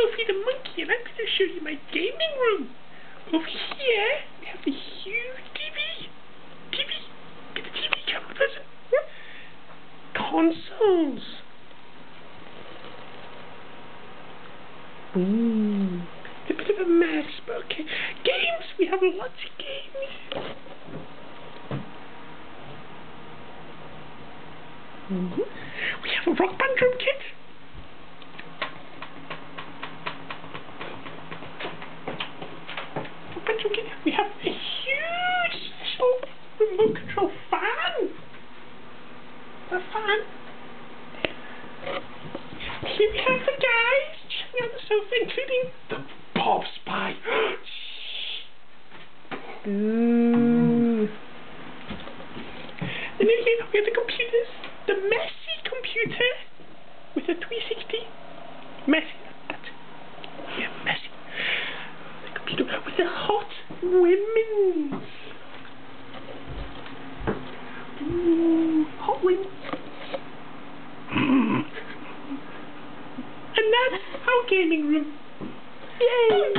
Sophie the monkey, and I'm going to show you my gaming room. Over here, we have the huge TV. TV. Get the TV camera person. Consoles. Ooh. It's a bit of a mess, but okay. Games. We have lots of games. We have a Rock Band drum kit. We have a huge remote control fan. A fan. Here we have the guys chilling on the sofa, including the Bob Spy. Ooh. And then here we have the computers. The messy computer with a 360. Messy. That's it. Yeah, messy. The computer with the hot women's. Ooh, hot women. And that's our gaming room. Yay!